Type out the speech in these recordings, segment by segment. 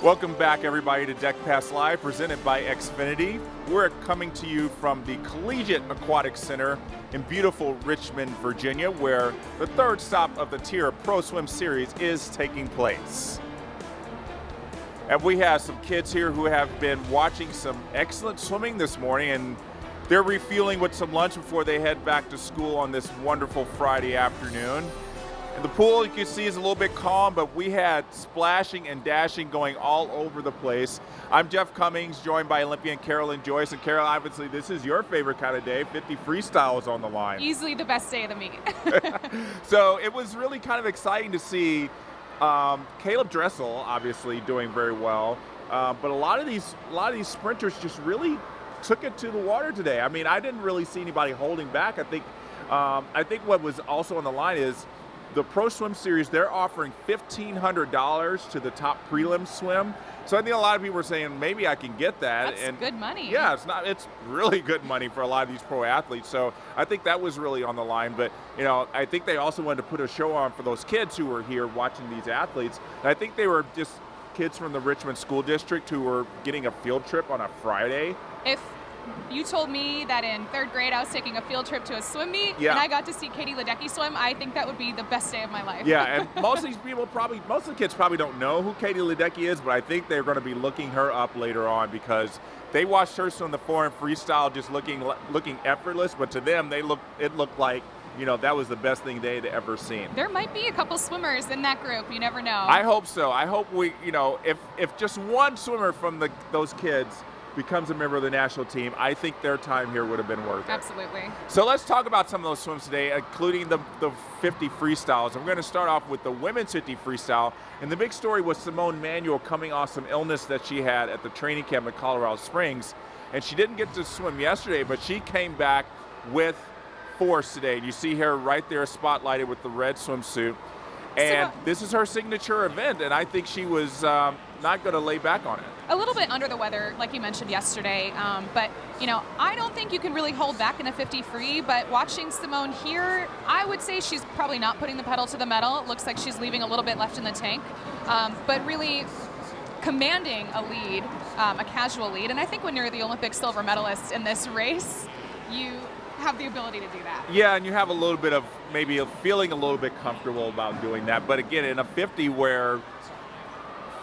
Welcome back, everybody, to Deck Pass Live, presented by Xfinity. We're coming to you from the Collegiate Aquatic Center in beautiful Richmond, Virginia, where the third stop of the TYR Pro Swim Series is taking place. And we have some kids here who have been watching some excellent swimming this morning, and they're refueling with some lunch before they head back to school on this wonderful Friday afternoon. And the pool, you can see, is a little bit calm, but we had splashing and dashing going all over the place. I'm Jeff Cummings, joined by Olympian Carolyn Joyce. And Carol, obviously, this is your favorite kind of day. 50 freestyle is on the line. Easily the best day of the meet. So it was really kind of exciting to see Caleb Dressel, obviously, doing very well. But a lot of these sprinters just really took it to the water today. I mean, I didn't really see anybody holding back. I think what was also on the line is the Pro Swim Series. They're offering $1,500 to the top prelim swim. So I think a lot of people are saying, maybe I can get that. That's good money. Yeah, it's really good money for a lot of these pro athletes. So I think that was really on the line. But, you know, I think they also wanted to put a show on for those kids who were here watching these athletes. And I think they were just kids from the Richmond School District who were getting a field trip on a Friday. If you told me that in third grade I was taking a field trip to a swim meet and I got to see Katie Ledecky swim, I think that would be the best day of my life. Yeah, and most of these people most of the kids probably don't know who Katie Ledecky is, but I think they're going to be looking her up later on because they watched her swim the foreign freestyle just looking effortless, but to them it looked like, you know, that was the best thing they had ever seen. There might be a couple swimmers in that group. You never know. I hope so. I hope we, you know, if just one swimmer from those kids becomes a member of the national team, I think their time here would have been worth it. Absolutely. So let's talk about some of those swims today, including the 50 freestyles. I'm going to start off with the women's 50 freestyle. And the big story was Simone Manuel coming off some illness that she had at the training camp in Colorado Springs. And she didn't get to swim yesterday, but she came back with force today. And you see her right there spotlighted with the red swimsuit. And this is her signature event, and I think she was not going to lay back on it. A little bit under the weather, like you mentioned yesterday, but you know, I don't think you can really hold back in a 50 free, but watching Simone here, I would say she's probably not putting the pedal to the metal. It looks like she's leaving a little bit left in the tank, but really commanding a lead, a casual lead, and I think when you're the Olympic silver medalist in this race, you have the ability to do that. Yeah, and you have a little bit of maybe feeling a little bit comfortable about doing that. But again, in a 50 where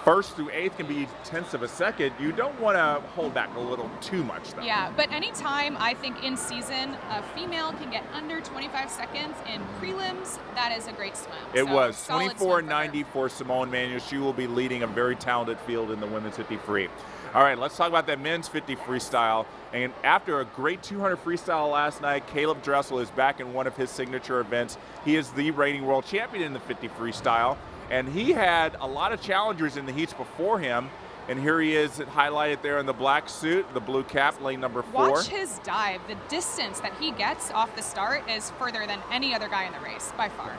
first through eighth can be tenths of a second, you don't want to hold back a little too much, though. Yeah, but anytime I think in season a female can get under 25 seconds in prelims, that is a great swim. It was 24.90 for Simone Manuel. She will be leading a very talented field in the women's 50 free. All right, let's talk about that men's 50 freestyle. And after a great 200 freestyle last night, Caleb Dressel is back in one of his signature events. He is the reigning world champion in the 50 freestyle. And he had a lot of challengers in the heats before him. And here he is highlighted there in the black suit, the blue cap, lane number 4. Watch his dive. The distance that he gets off the start is further than any other guy in the race, by far.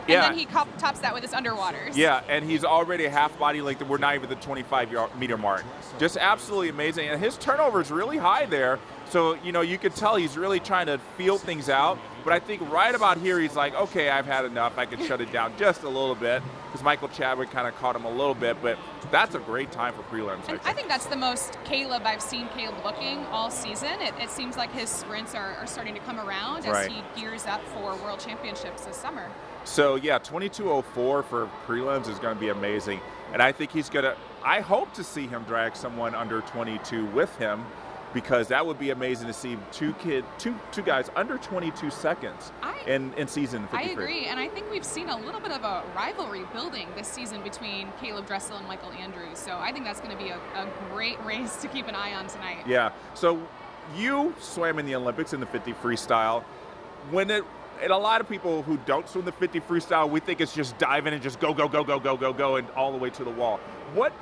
And then he tops that with his underwaters. Yeah, and he's already a half body length, and we're not even the 25-meter mark. Just absolutely amazing. And his turnover is really high there. So, you know, you could tell he's really trying to feel things out. But I think right about here, he's like, okay, I've had enough. I can shut it down just a little bit. Because Michael Chadwick kind of caught him a little bit. But that's a great time for prelims. And I think that's the most Caleb I've seen Caleb looking all season. It seems like his sprints are starting to come around as he gears up for World Championships this summer. So, yeah, 22.04 for prelims is going to be amazing. And I think he's going to – I hope to see him drag someone under 22 with him, because that would be amazing to see two guys under 22 seconds in season 53. I agree, and I think we've seen a little bit of a rivalry building this season between Caleb Dressel and Michael Andrews. So I think that's going to be a great race to keep an eye on tonight. Yeah. So you swam in the Olympics in the 50 freestyle. And a lot of people who don't swim the 50 freestyle, we think it's just dive in and just go, go, go, go, go, go, go, and all the way to the wall. What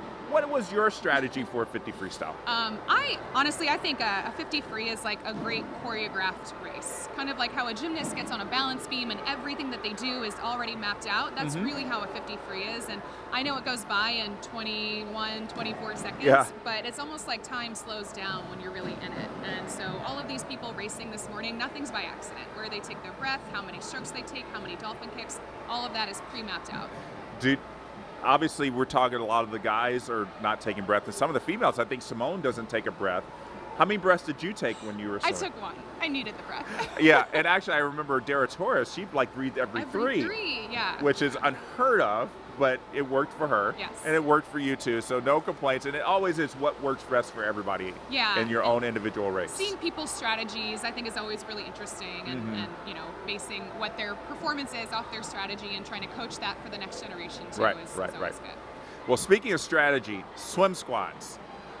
was your strategy for a 50 freestyle? I think a 50 free is like a great choreographed race. Kind of like how a gymnast gets on a balance beam and everything that they do is already mapped out. That's really how a 50 free is. And I know it goes by in 21, 24 seconds, but it's almost like time slows down when you're really in it. And so all of these people racing this morning, nothing's by accident. Where they take their breath, how many strokes they take, how many dolphin kicks, all of that is pre-mapped out. obviously we're talking a lot of the guys are not taking breath, and some of the females, I think Simone doesn't take a breath. How many breaths did you take when you were swimming? I took one. I needed the breath. Yeah, and actually I remember Dara Torres, she like breathed every three. Yeah. Which is unheard of, but it worked for her. Yes. And it worked for you too, so no complaints. And it always is what works best for everybody in your own individual race. Seeing people's strategies, I think, is always really interesting, and you know, basing what their performance is off their strategy and trying to coach that for the next generation too is always good. Well, speaking of strategy, swim squads.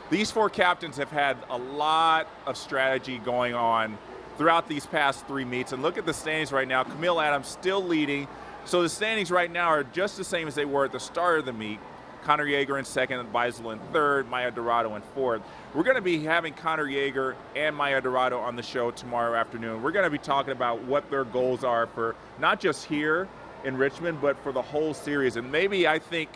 These 4 captains have had a lot of strategy going on throughout these past 3 meets. And look at the standings right now. Camille Adams still leading. So the standings right now are just the same as they were at the start of the meet. Connor Yeager in second, Beisel in third, Maya Dorado in fourth. We're going to be having Connor Yeager and Maya Dorado on the show tomorrow afternoon. We're going to be talking about what their goals are for not just here in Richmond, but for the whole series. And maybe I think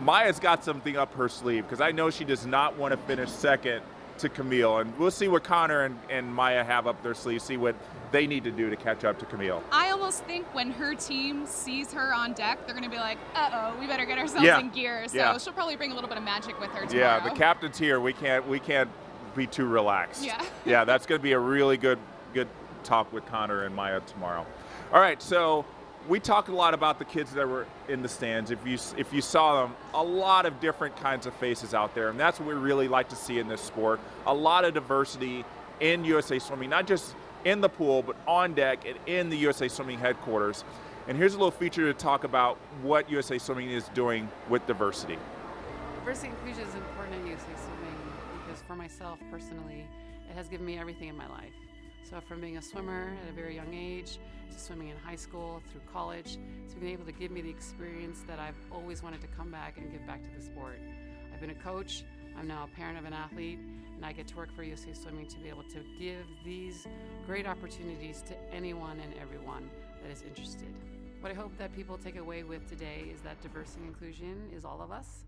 Maya's got something up her sleeve, because I know she does not want to finish second to Camille. And we'll see what Connor and Maya have up their sleeve, see what they need to do to catch up to Camille. I almost think when her team sees her on deck, they're going to be like, uh-oh, we better get ourselves in gear. So she'll probably bring a little bit of magic with her tomorrow. Yeah, the captain's here. We can't be too relaxed. Yeah. Yeah, that's going to be a really good talk with Connor and Maya tomorrow. All right, so we talked a lot about the kids that were in the stands. If you saw them, a lot of different kinds of faces out there, and that's what we really like to see in this sport. A lot of diversity in USA Swimming, not just in the pool, but on deck and in the USA Swimming headquarters. And here's a little feature to talk about what USA Swimming is doing with diversity. Diversity and inclusion is important at USA Swimming because for myself personally, it has given me everything in my life. So from being a swimmer at a very young age, to swimming in high school, through college, it's been able to give me the experience that I've always wanted to come back and give back to the sport. I've been a coach, I'm now a parent of an athlete, and I get to work for USA Swimming to be able to give these great opportunities to anyone and everyone that is interested. What I hope that people take away with today is that diversity and inclusion is all of us,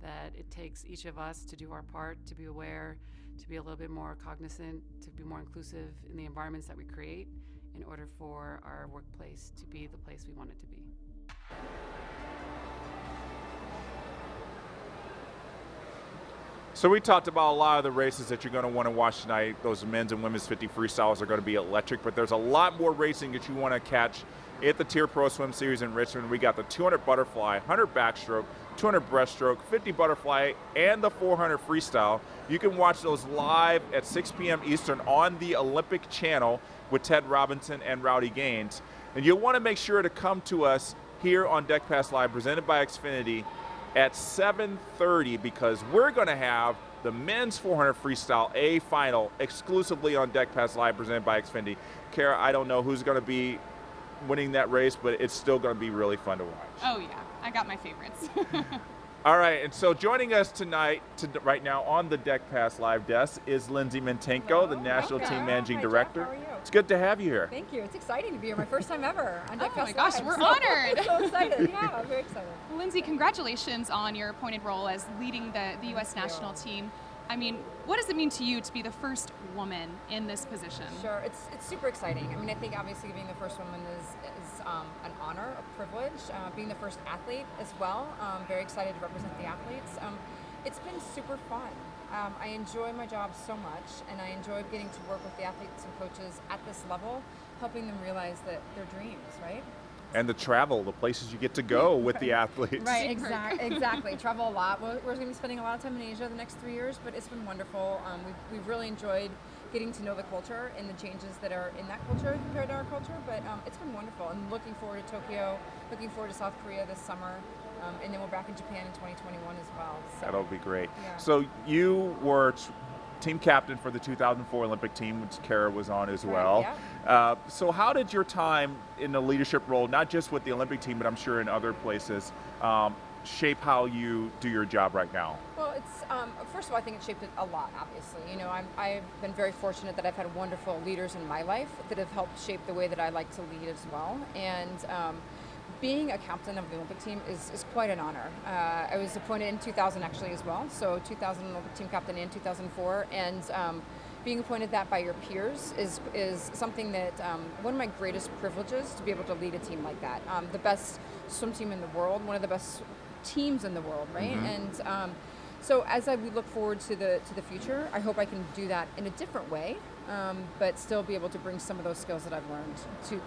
that it takes each of us to do our part, to be aware, to be a little bit more cognizant, to be more inclusive in the environments that we create in order for our workplace to be the place we want it to be. So we talked about a lot of the races that you're going to want to watch tonight. Those men's and women's 50 freestyles are going to be electric, but there's a lot more racing that you want to catch at the TYR Pro Swim Series in Richmond. We got the 200 butterfly, 100 backstroke, 200 breaststroke, 50 butterfly, and the 400 freestyle. You can watch those live at 6 p.m. Eastern on the Olympic Channel with Ted Robinson and Rowdy Gaines. And you'll want to make sure to come to us here on Deck Pass Live, presented by Xfinity, at 7:30, because we're going to have the men's 400 freestyle A final exclusively on Deck Pass Live, presented by Xfinity. Kara, I don't know who's going to be winning that race, but it's still going to be really fun to watch. Oh yeah, I got my favorites. All right, and so joining us tonight, right now on the Deck Pass Live desk, is Lindsay Mintenko, the National Team Managing Director. Jeff, how are you? It's good to have you here. Thank you. It's exciting to be here. My first time ever on Deck Pass my gosh, Live. we're honored. I'm so excited. Yeah, I'm very excited. Lindsay, congratulations on your appointed role as leading the U.S. national team. I mean, what does it mean to you to be the first woman in this position? Sure, it's super exciting. I mean, I think obviously being the first woman is an honor, a privilege. Being the first athlete as well. Very excited to represent the athletes. It's been super fun. I enjoy my job so much, and I enjoy getting to work with the athletes and coaches at this level, helping them realize that their dreams, right? And the travel, the places you get to go with the athletes. Right, exactly. Travel a lot. We're going to be spending a lot of time in Asia the next 3 years, but it's been wonderful. We've really enjoyed getting to know the culture and the changes that are in that culture compared to our culture, but it's been wonderful. And looking forward to Tokyo, looking forward to South Korea this summer, and then we're back in Japan in 2021 as well. So, that'll be great. Yeah. So you were team captain for the 2004 Olympic team, which Kara was on as well. Right, yeah. So how did your time in the leadership role, not just with the Olympic team, but I'm sure in other places, shape how you do your job right now? Well, it's first of all, I think it shaped it a lot, obviously. You know, I've been very fortunate that I've had wonderful leaders in my life that have helped shape the way that I like to lead as well. And being a captain of the Olympic team is quite an honor. I was appointed in 2000 actually as well, so 2000 Olympic team captain in 2004, and being appointed that by your peers is something that one of my greatest privileges to be able to lead a team like that. The best swim team in the world, one of the best teams in the world, right? And so as we look forward to the future, I hope I can do that in a different way, but still be able to bring some of those skills that I've learned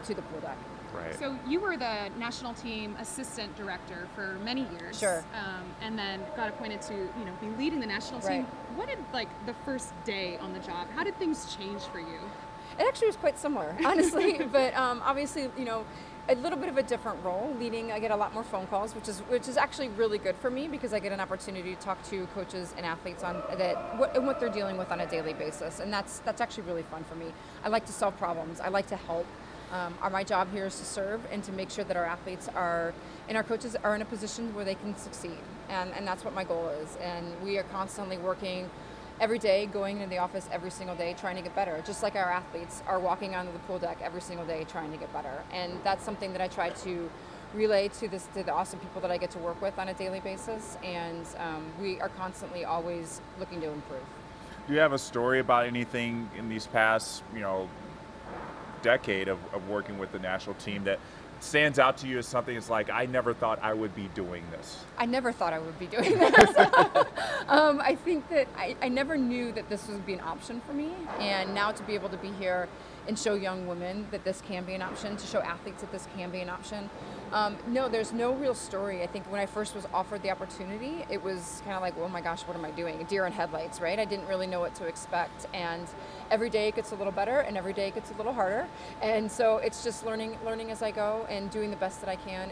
to the pool deck. Right. So you were the national team assistant director for many years. Sure. And then got appointed to, be leading the national team. Right. What did, the first day on the job, how did things change for you? It actually was quite similar, honestly, but obviously, a little bit of a different role. Leading, I get a lot more phone calls, which is actually really good for me because I get an opportunity to talk to coaches and athletes on what they're dealing with on a daily basis, and that's actually really fun for me. I like to solve problems. I like to help. My job here is to serve and to make sure that our athletes and our coaches are in a position where they can succeed, and that's what my goal is. And we are constantly working every day, going into the office every single day, trying to get better, just like our athletes are walking onto the pool deck every single day trying to get better. And that's something that I try to relay to the awesome people that I get to work with on a daily basis, and we are constantly always looking to improve. Do you have a story about anything in these past, decade of working with the national team that stands out to you as something that's like, I never thought I would be doing this? I never thought I would be doing this. I think that I never knew that this would be an option for me, and now to be able to be here and show young women that this can be an option, to show athletes that this can be an option. No, there's no real story. I think when I first was offered the opportunity, it was kind of like, oh my gosh, what am I doing? A deer in headlights, right? I didn't really know what to expect, and every day it gets a little better, and every day it gets a little harder, and so it's just learning as I go, and doing the best that I can,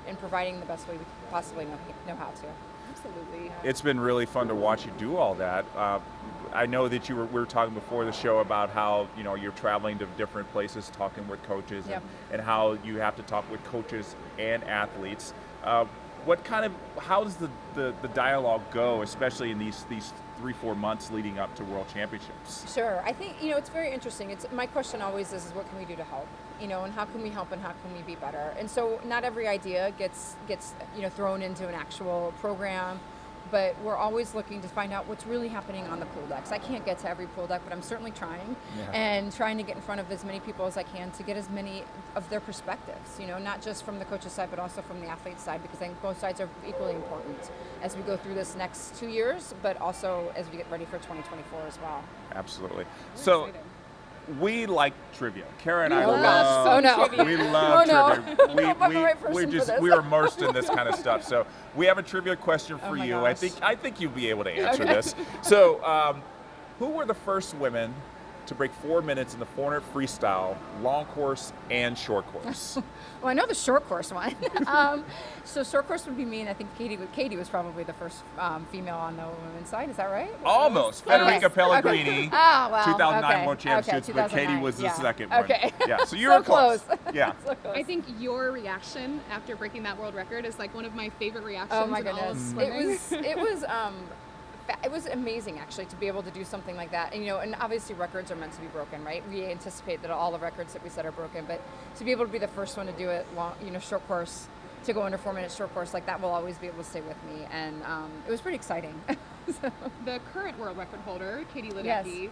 and providing the best way we possibly know how to. Absolutely. It's been really fun to watch you do all that. I know that we were talking before the show about how you're traveling to different places, talking with coaches, and how you have to talk with coaches and athletes. How does the dialogue go, especially in these 3-4 months leading up to World Championships? Sure. I think it's very interesting. My question always is what can we do to help? And how can we help, and how can we be better? And so not every idea gets thrown into an actual program, but we're always looking to find out what's really happening on the pool decks. I can't get to every pool deck, but I'm certainly trying, and trying to get in front of as many people as I can to get as many of their perspectives, not just from the coach's side, but also from the athlete's side, because I think both sides are equally important as we go through this next 2 years, but also as we get ready for 2024 as well. Absolutely. So we like trivia. Kara and I love trivia. We love trivia. We're immersed in this kind of stuff. So we have a trivia question for you. Gosh. I think you'll be able to answer this. So who were the first women to break 4 minutes in the 400 freestyle, long course and short course? Well, I know the short course one. So short course would be me, and I think Katie was probably the first female on the women's side. Is that right? Almost. Federica Pellegrini, 2009 World Championships, but 2009, Katie was the second one. Okay. Yeah, so you were close. Yeah. So close. I think your reaction after breaking that world record is one of my favorite reactions. Oh my in all of goodness. swimming. It was amazing, actually, to be able to do something like that. And obviously records are meant to be broken, right? We anticipate that all the records that we set are broken, but to be able to be the first one to do it long, short course, to go under 4 minutes short course, that will always be able to stay with me. And it was pretty exciting. So. The current world record holder, Katie Ledecky,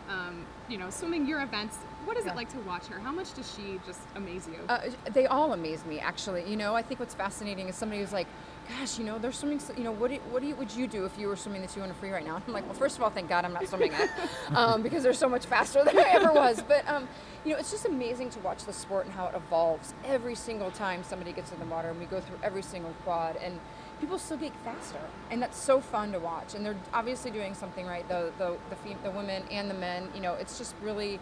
swimming your events, what is it like to watch her? How much does she just amaze you? They all amaze me, actually. I think what's fascinating is somebody who's like, gosh, they're swimming, what would you do if you were swimming the 200 free right now? I'm like, well, first of all, thank God I'm not swimming it, because they're so much faster than I ever was. But, it's just amazing to watch the sport and how it evolves every single time somebody gets in the water, and we go through every single quad, and people still get faster, and that's so fun to watch. And they're obviously doing something right, the women and the men. It's just really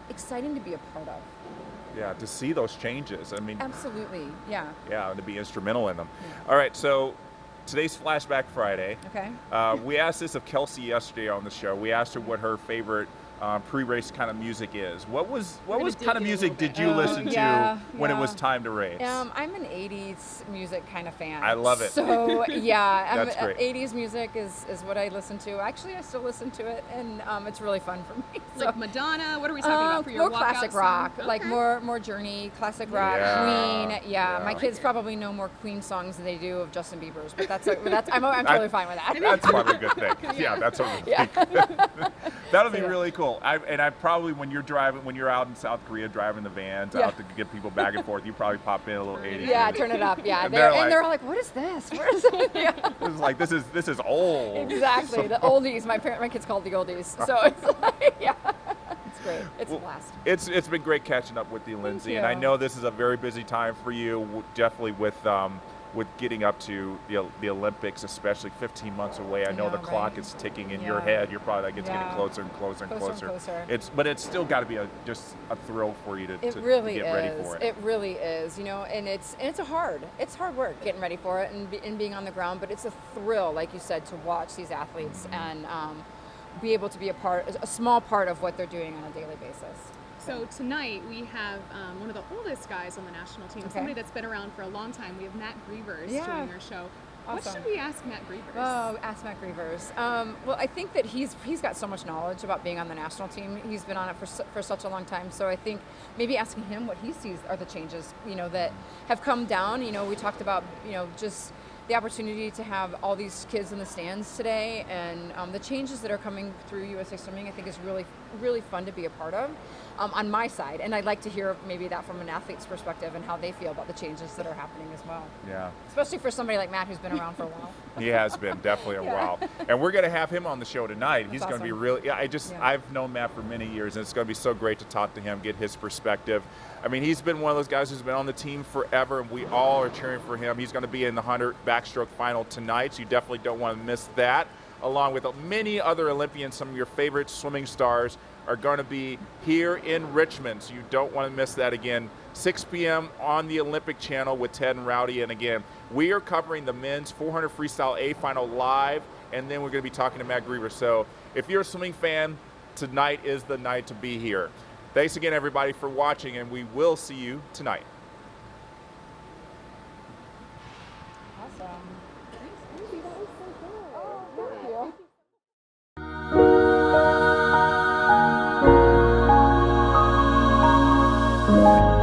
exciting to be a part of. Yeah, to see those changes. I mean, absolutely, yeah. Yeah, and to be instrumental in them. Yeah. All right, so today's Flashback Friday. Okay. We asked this of Kelsey yesterday on the show. We asked her what her favorite pre-race kind of music is. What kind of music did you listen to when it was time to race? I'm an 80s music kind of fan. I love it. So yeah, That's great. 80s music is what I listen to. Actually, I still listen to it, and it's really fun for me. Like Madonna, what are we talking about for your more classic rock, like more Journey, classic rock, Queen. Yeah, my kids probably know more Queen songs than they do of Justin Bieber's, but I'm totally fine with that. That's probably a good thing. Yeah, that's a good thing. That'll be really cool. will. I probably, when you're out in South Korea driving the vans out to get people back and forth, you probably pop in a little 80s. Yeah, turn it up. Yeah, and they're like, what is this? What is it? Yeah. It's like, this is old. Exactly, so. The oldies. My kids call it the oldies. So it's like, yeah, it's great. It's a blast. It's been great catching up with you, Lindsay, and I know this is a very busy time for you, definitely with getting up to the Olympics, especially 15 months away. I know the clock is ticking in your head. You're probably like, it's getting closer and closer and closer. But it's still got to be just a thrill for you to get ready for it. It really is, and it's hard work getting ready for it and being on the ground, but it's a thrill, like you said, to watch these athletes and be able to be a small part of what they're doing on a daily basis. So tonight we have one of the oldest guys on the national team, somebody that's been around for a long time. We have Matt Grievers joining our show. Awesome. What should we ask Matt Grievers? Oh, ask Matt Grievers. Well, I think that he's got so much knowledge about being on the national team. He's been on it for such a long time. So I think maybe asking him what he sees are the changes, that have come down. We talked about, just the opportunity to have all these kids in the stands today, and the changes that are coming through USA Swimming, I think is really, really fun to be a part of on my side. And I'd like to hear maybe that from an athlete's perspective and how they feel about the changes that are happening as well. Yeah. Especially for somebody like Matt who's been around for a while. He has been, definitely a while. And we're going to have him on the show tonight. He's going to be really, I've known Matt for many years, and it's going to be so great to talk to him, get his perspective. I mean, he's been one of those guys who's been on the team forever, and we all are cheering for him. He's going to be in the 100 backstroke final tonight, so you definitely don't want to miss that. Along with many other Olympians, some of your favorite swimming stars are going to be here in Richmond, so you don't want to miss that again. 6 p.m. on the Olympic Channel with Ted and Rowdy. And again, we are covering the men's 400 freestyle A final live, and then we're going to be talking to Matt Griever. So if you're a swimming fan, tonight is the night to be here. Thanks again, everybody, for watching, and we will see you tonight. Awesome. Thanks, Lindsay. That was so good. Oh, thank you.